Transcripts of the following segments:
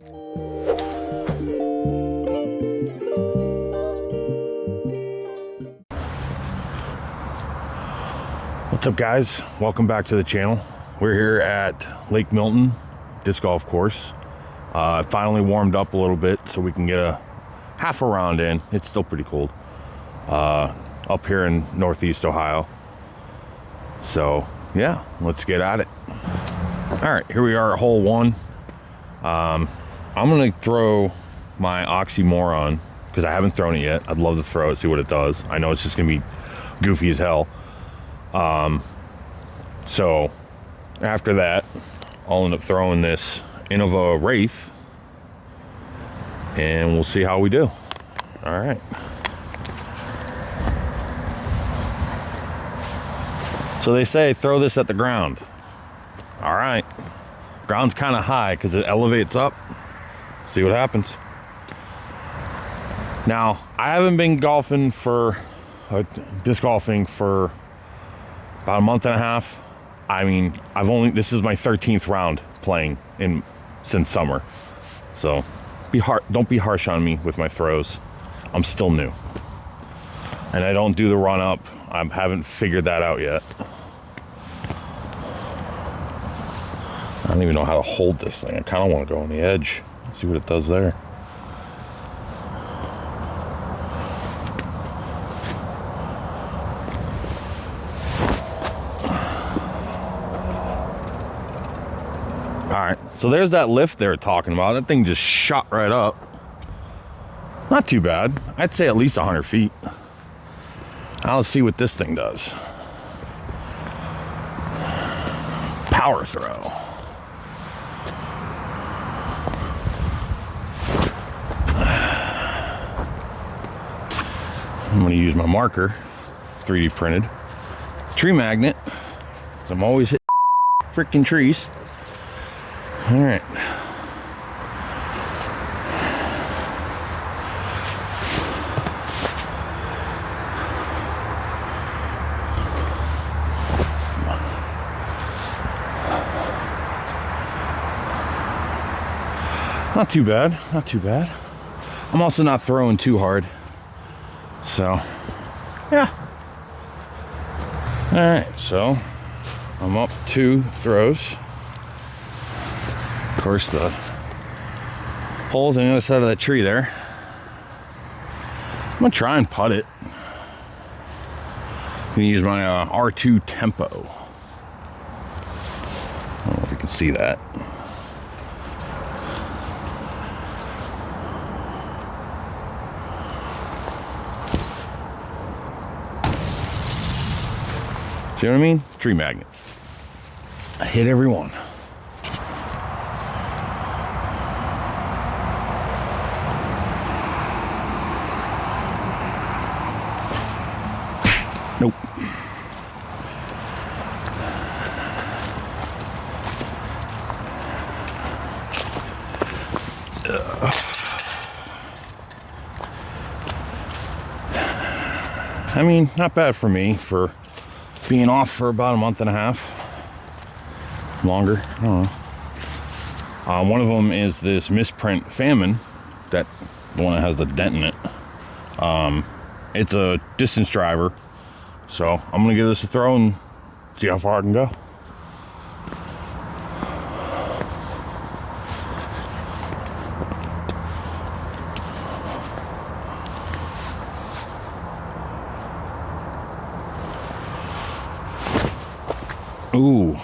What's up, guys? Welcome back to the channel. We're here at Lake Milton disc golf course. It finally warmed up a little bit so we can get a half a round in. It's still pretty cold up here in Northeast Ohio. So yeah, let's get at it. All right, here we are at hole one. I'm gonna throw my oxymoron because I haven't thrown it yet. I'd love to throw it, see what it does. I know it's just gonna be goofy as hell. So after that, I'll end up throwing this Innova Wraith and we'll see how we do. All right. So they say throw this at the ground. All right. Ground's kind of high because it elevates up. See what happens. Now, I haven't been golfing for disc golfing for about a month and a half. I mean, this is my 13th round playing since summer. So don't be harsh on me with my throws. I'm still new. And I don't do the run up. I haven't figured that out yet. I don't even know how to hold this thing. I kind of want to go on the edge. See what it does there. All right, so there's that lift they were talking about. That thing just shot right up. Not too bad. I'd say at least 100 feet. Now let's see what this thing does. Power throw. I'm gonna use my marker, 3D printed. Tree magnet, because I'm always hitting freaking trees. All right. Not too bad, not too bad. I'm also not throwing too hard. So, yeah. All right, so I'm up 2 throws. Of course, the hole's on the other side of that tree there. I'm gonna try and putt it. I'm gonna use my R2 Tempo. I don't know if you can see that. See what I mean? Tree magnet. I hit every one. Nope. I mean, not bad for me for being off for about a month and a half. Longer, I don't know. One of them is this misprint Famine, the one that has the dent in it. It's a distance driver, so I'm gonna give this a throw and see how far I can go. Ooh.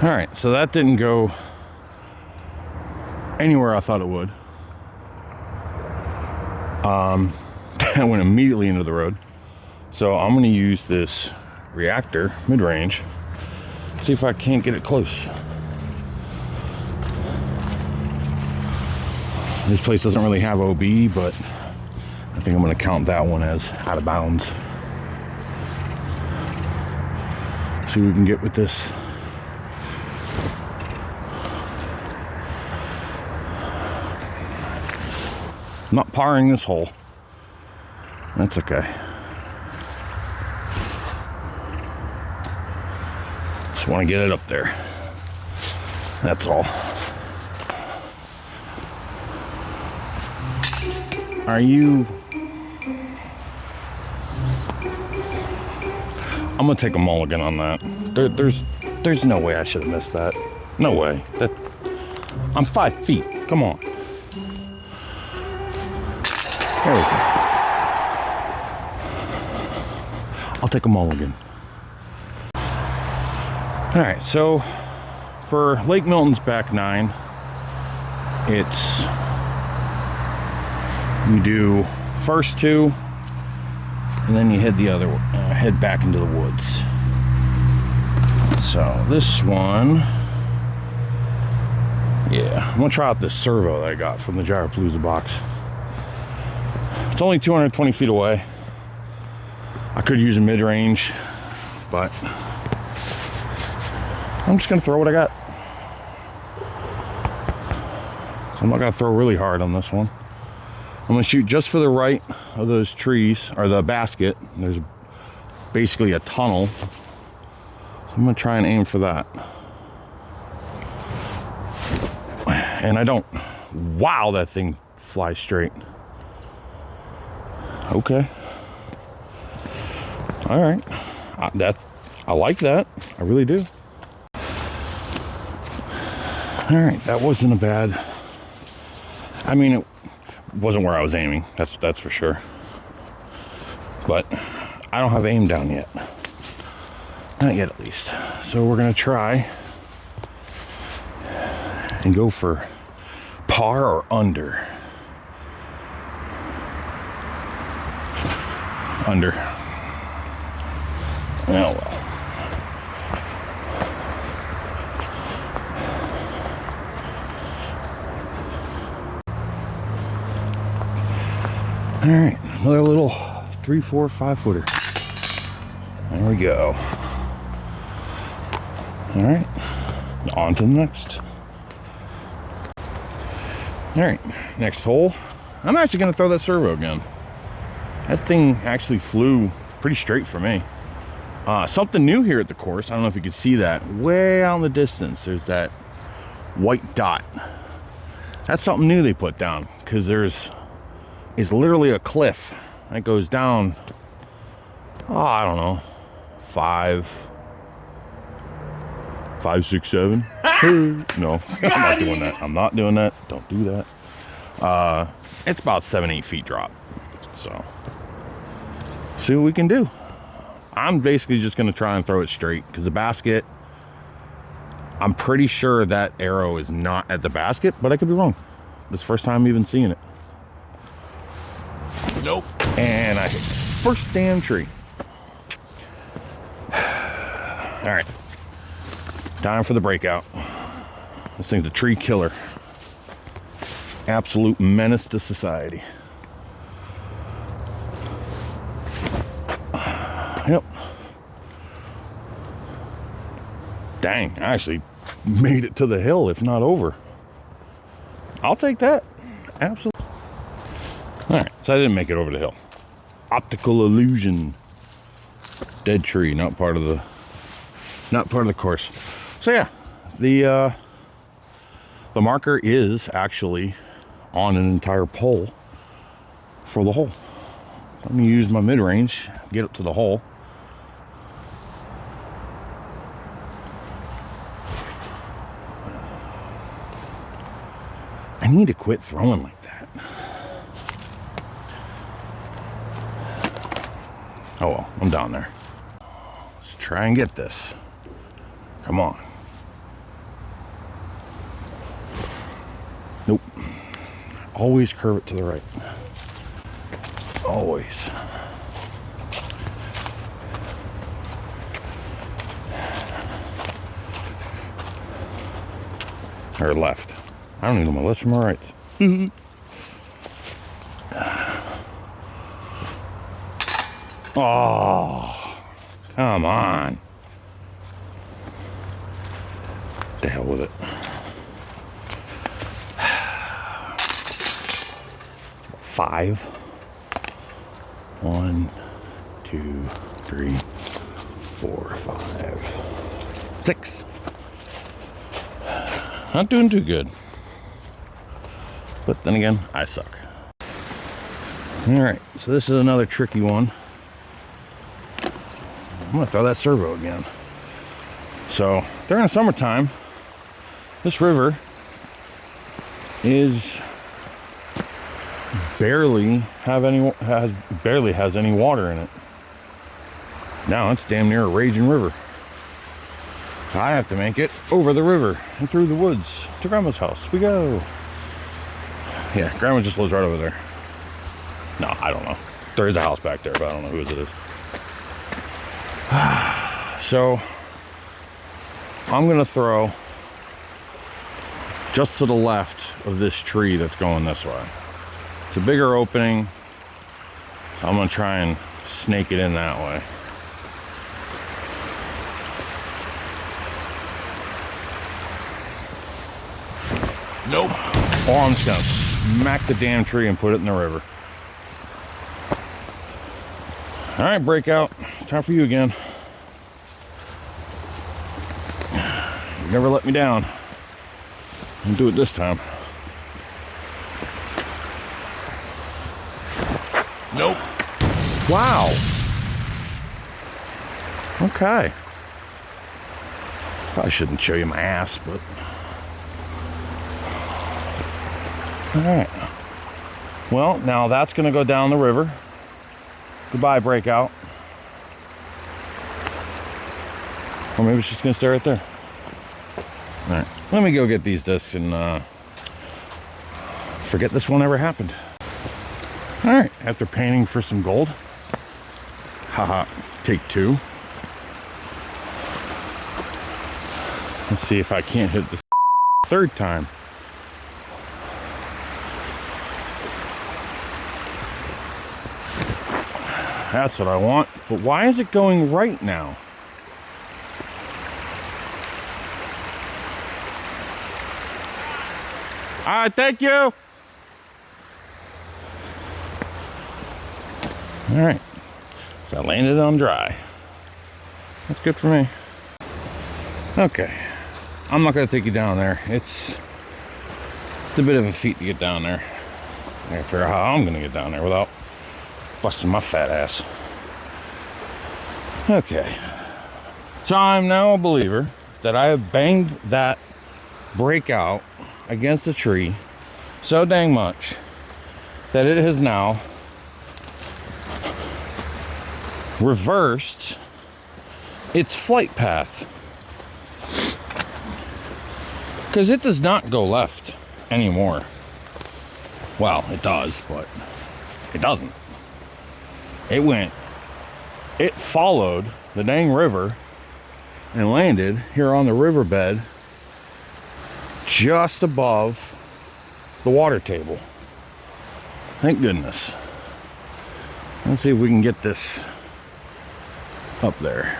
All right, so that didn't go anywhere I thought it would. That went immediately into the road. So I'm gonna use this reactor mid-range, see if I can't get it close. This place doesn't really have OB, but I think I'm gonna count that one as out of bounds. See what we can get with this. I'm not parring this hole. That's okay. Just want to get it up there. That's all. Are you... I'm gonna take a mulligan on that. There's no way I should have missed that. No way. I'm 5 feet. Come on. There we go. I'll take a mulligan. All right, so for Lake Milton's back 9, it's you do first 2, and then you head head back into the woods. So this one, yeah, I'm gonna try out this servo that I got from the Gyropalooza box. It's only 220 feet away. I could use a mid-range, but I'm just gonna throw what I got. So I'm not gonna throw really hard on this one. I'm gonna shoot just for the right of those trees, or the basket. There's basically a tunnel. So I'm gonna try and aim for that. And I don't, wow, that thing flies straight. Okay. All right. I like that. I really do. All right, that wasn't a bad, I mean, it wasn't where I was aiming, that's for sure. But I don't have aim down yet. Not yet, at least. So we're gonna try and go for par or under. Under. Oh well. All right, another little 3, 4, 5 footer. There we go. All right, on to the next. All right, next hole. I'm actually gonna throw that servo again. That thing actually flew pretty straight for me. Something new here at the course. I don't know if you can see that. Way out in the distance, there's that white dot. That's something new they put down, because there's literally a cliff that goes down, I don't know, 5, 6, 7. No, I'm not doing that. I'm not doing that. Don't do that. It's about 7, 8 feet drop. So, see what we can do. I'm basically just going to try and throw it straight, because the basket, I'm pretty sure that arrow is not at the basket, but I could be wrong. This is the first time I'm even seeing it. Nope. And I hit the first damn tree. All right. Time for the breakout. This thing's a tree killer. Absolute menace to society. Yep. Dang, I actually made it to the hill, if not over. I'll take that. Absolutely. All right, so I didn't make it over the hill. Optical illusion. Dead tree, not part of the course. So yeah, the marker is actually on an entire pole for the hole. Let me use my mid-range, get up to the hole. I need to quit throwing like that. Oh well, I'm down there. Let's try and get this. Come on. Nope. Always curve it to the right. Always. Or left. I don't even know my left from my right. Oh, come on. The hell with it. Five. 1, 2, 3, 4, 5, 6. Not doing too good. But then again, I suck. All right, so this is another tricky one. I'm gonna throw that servo again. So during the summertime, this river is barely has any water in it. Now it's damn near a raging river. So I have to make it over the river and through the woods to Grandma's house. We go. Yeah, Grandma just lives right over there. No, I don't know. There is a house back there, but I don't know whose it is. So I'm gonna throw just to the left of this tree that's going this way. It's a bigger opening. So I'm gonna try and snake it in that way. Nope. Or I'm just gonna smack the damn tree and put it in the river. All right, breakout. Time for you again. You never let me down. I'll do it this time. Nope. Wow. Okay. Probably shouldn't show you my ass, but. All right. Well, now that's going to go down the river. Goodbye, breakout. Or maybe it's just going to stay right there. All right. Let me go get these discs and forget this one ever happened. All right. After painting for some gold. Haha. Take 2. Let's see if I can't hit this 3rd time. That's what I want. But why is it going right now? All right, thank you. All right. So I landed on dry. That's good for me. Okay. I'm not going to take you down there. It's a bit of a feat to get down there. I gotta figure out how I'm going to get down there without busting my fat ass. Okay. So I'm now a believer that I have banged that breakout against the tree so dang much that it has now reversed its flight path. Because it does not go left anymore. Well, it does, but it doesn't. It followed the dang river and landed here on the riverbed just above the water table. Thank goodness. Let's see if we can get this up there.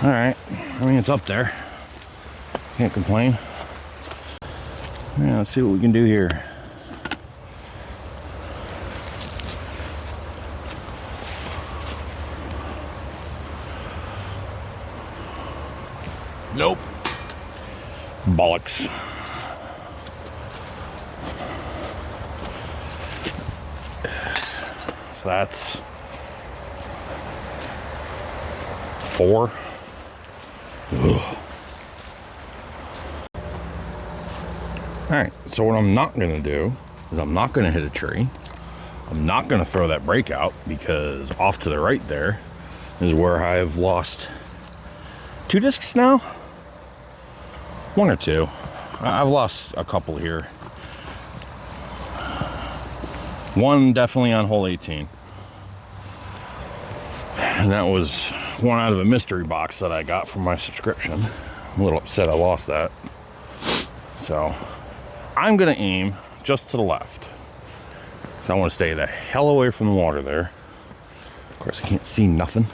All right, I mean, it's up there. Can't complain. Yeah, let's see what we can do here. Nope. Bollocks. So that's 4. Ugh. All right, so what I'm not gonna do is I'm not gonna hit a tree. I'm not gonna throw that breakout because off to the right there is where I've lost 2 discs now. 1 or 2. I've lost a couple here. 1 definitely on hole 18. And that was one out of a mystery box that I got from my subscription. I'm a little upset I lost that. So I'm gonna aim just to the left. So I want to stay the hell away from the water there. Of course I can't see nothing.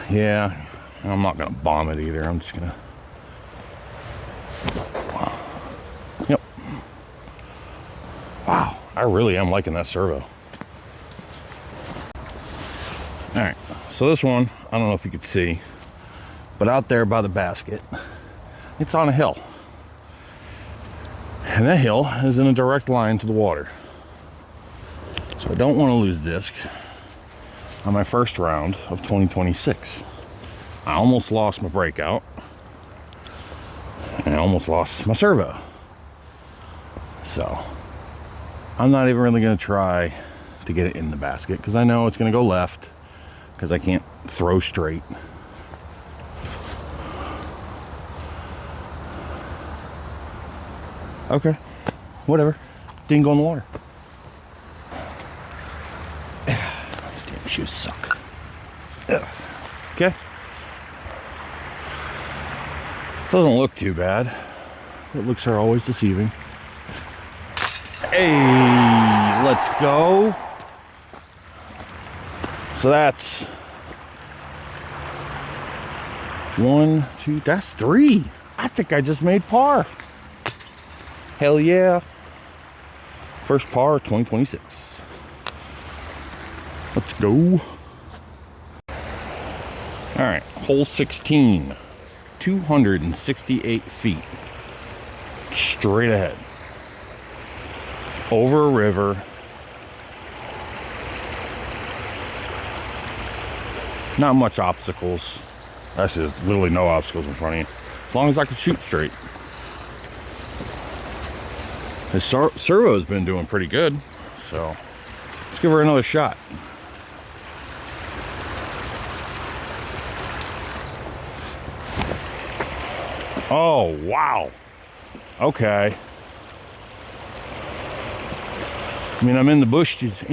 Yeah, I'm not gonna bomb it either. I'm just gonna. Yep. Wow, I really am liking that servo. All right, so this one, I don't know if you could see, but out there by the basket, it's on a hill. And that hill is in a direct line to the water. So I don't want to lose disc on my first round of 2026. I almost lost my breakout. And I almost lost my servo. So I'm not even really going to try to get it in the basket because I know it's going to go left because I can't throw straight. Okay, whatever. Didn't go in the water. These damn shoes suck. Okay. Doesn't look too bad. But looks are always deceiving. Hey, let's go. So that's 1, 2, that's 3. I think I just made par. Hell yeah. First par of 2026. Let's go. All right, hole 16. 268 feet. Straight ahead. Over a river. Not much obstacles. Actually, there's literally no obstacles in front of you. As long as I can shoot straight. His servo's been doing pretty good, so let's give her another shot. Oh, wow. Okay. I mean, I'm in the bushes,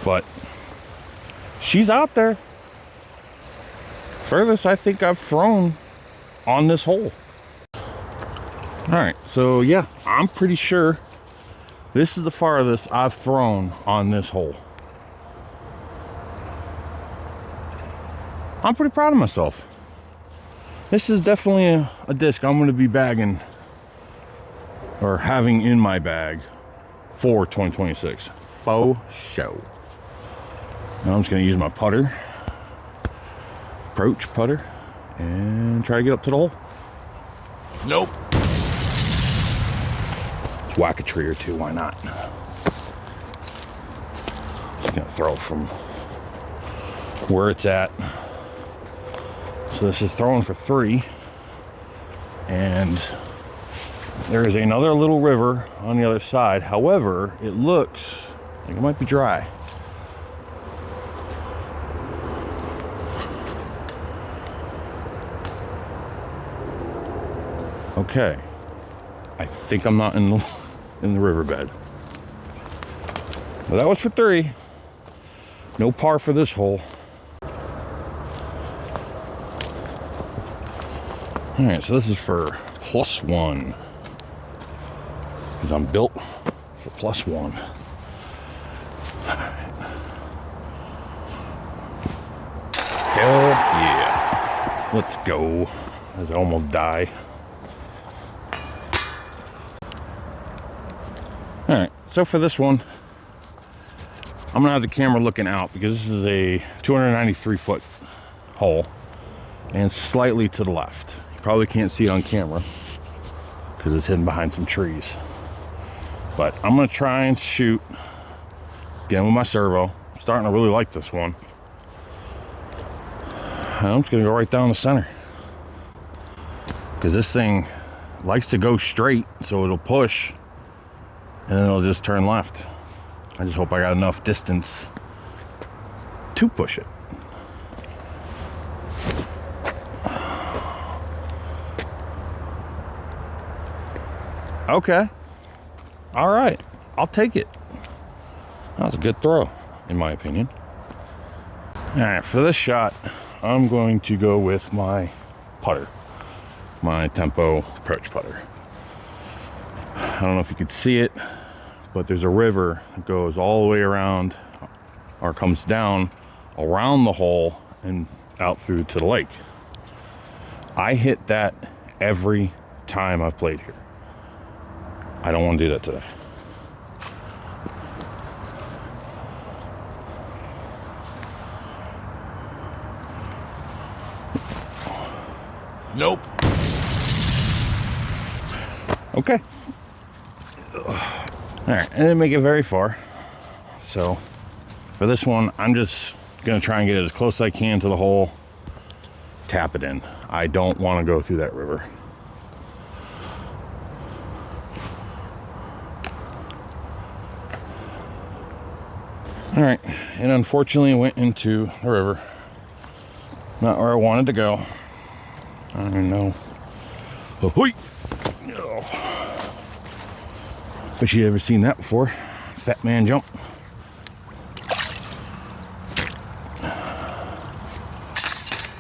but she's out there. Furthest I think I've thrown on this hole. All right, so yeah, I'm pretty sure this is the farthest I've thrown on this hole. I'm pretty proud of myself. This is definitely a disc I'm going to be bagging or having in my bag for 2026. Faux show. Now I'm just going to use my putter, approach putter, and try to get up to the hole. Nope. Let's whack a tree or two, why not? Just gonna throw from where it's at. So this is throwing for 3. And there is another little river on the other side. However, it looks like it might be dry. Okay. I think I'm not in the riverbed. Well, that was for 3. No par for this hole. All right, so this is for +1 because I'm built for +1. Hell yeah! Let's go. As I almost die. All right, so for this one, I'm gonna have the camera looking out because this is a 293-foot hole and slightly to the left. You probably can't see it on camera because it's hidden behind some trees. But I'm gonna try and shoot again with my servo. I'm starting to really like this one. And I'm just gonna go right down the center because this thing likes to go straight, so it'll push and then it'll just turn left. I just hope I got enough distance to push it. Okay. All right. I'll take it. That was a good throw, in my opinion. All right, for this shot, I'm going to go with my putter, my Tempo approach putter. I don't know if you could see it, but there's a river that goes all the way around or comes down around the hole and out through to the lake. I hit that every time I've played here. I don't want to do that today. Nope. Okay. All right, I didn't make it very far. So for this one, I'm just gonna try and get it as close as I can to the hole, tap it in. I don't want to go through that river. All right, and unfortunately went into the river. Not where I wanted to go. I don't even know. Ahoy! Oh. Wish you'd ever seen that before. Fat man jump.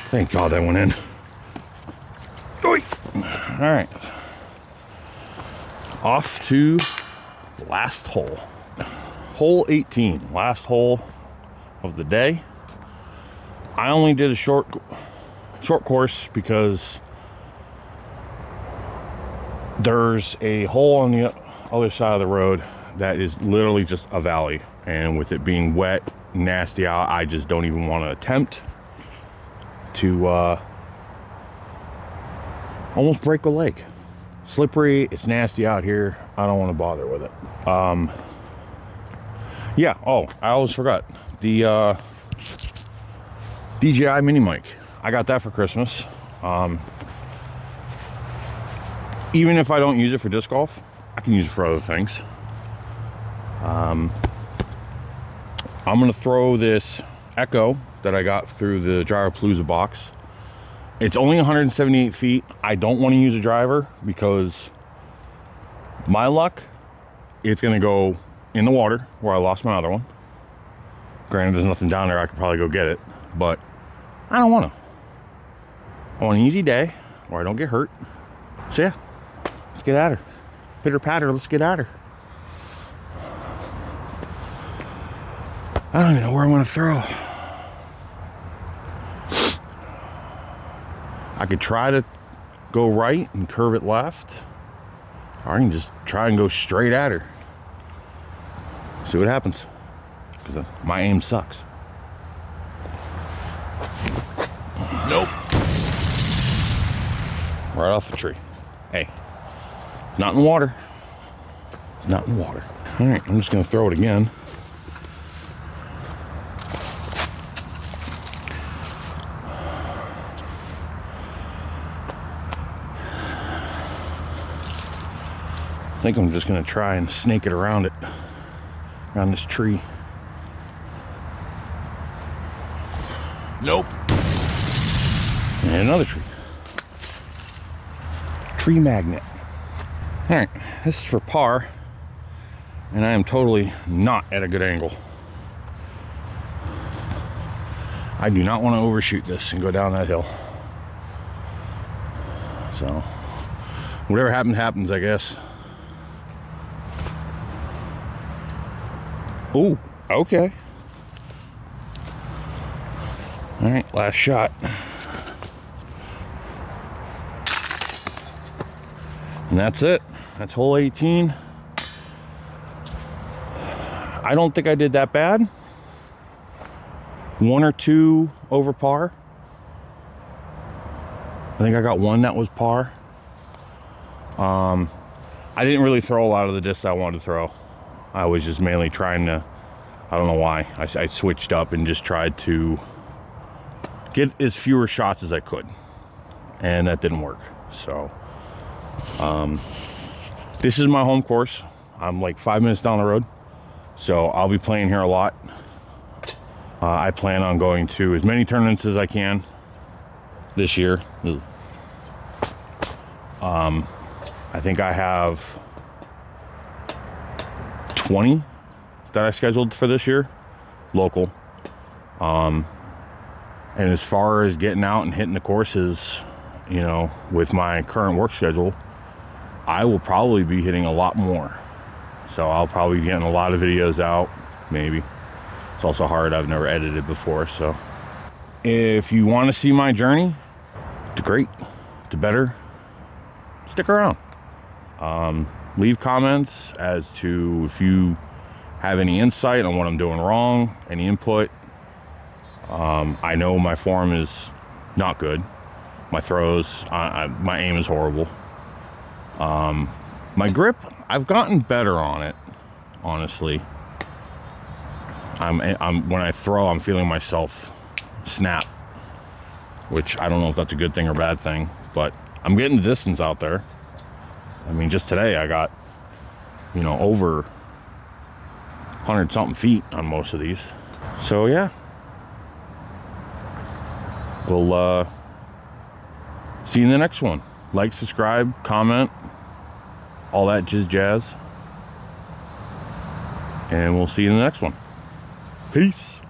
Thank God that went in. Oi! All right. Off to the last hole. Hole 18, last hole of the day. I only did a short course because there's a hole on the other side of the road that is literally just a valley, and with it being wet, nasty out, I just don't even want to attempt to almost break a leg. Slippery, it's nasty out here. I don't want to bother with it. Yeah, oh, I always forgot the DJI mini mic. I got that for Christmas. Even if I don't use it for disc golf, I can use it for other things. I'm gonna throw this Echo that I got through the Driverpalooza box. It's only 178 feet. I don't want to use a driver because my luck, it's gonna go in the water where I lost my other one. Granted, there's nothing down there. I could probably go get it, but I don't want to. I want an easy day where I don't get hurt. So yeah, let's get at her. Pitter patter, let's get at her. I don't even know where I want to throw. I could try to go right and curve it left, or I can just try and go straight at her. See what happens, because my aim sucks. Nope. Right off the tree. Hey, it's not in the water. It's not in the water. All right, I'm just gonna throw it again. I think I'm just gonna try and snake it around this tree. Nope. And another tree. Tree magnet. All right, this is for par, and I am totally not at a good angle. I do not want to overshoot this and go down that hill. So, whatever happens, happens, I guess. Oh, okay. All right, last shot. And that's it. That's hole 18. I don't think I did that bad. One or two over par. I think I got one that was par. I didn't really throw a lot of the discs I wanted to throw. I was just mainly trying to, I don't know why, I switched up and just tried to get as fewer shots as I could, and that didn't work. So this is my home course. I'm like 5 minutes down the road, so I'll be playing here a lot. I plan on going to as many tournaments as I can this year. I think I have 20 that I scheduled for this year, local. And as far as getting out and hitting the courses, you know, with my current work schedule, I will probably be hitting a lot more. So I'll probably be getting a lot of videos out, maybe. It's also hard, I've never edited before. So if you want to see my journey to great, to better, stick around. Leave comments as to if you have any insight on what I'm doing wrong, any input. I know my form is not good, my throws. My aim is horrible. My grip, I've gotten better on it, honestly. When I throw, I'm feeling myself snap, which I don't know if that's a good thing or bad thing, but I'm getting the distance out there. I mean, just today I got, you know, over 100 something feet on most of these. So yeah, we'll see you in the next one. Like, subscribe, comment, all that jazz, and we'll see you in the next one. Peace.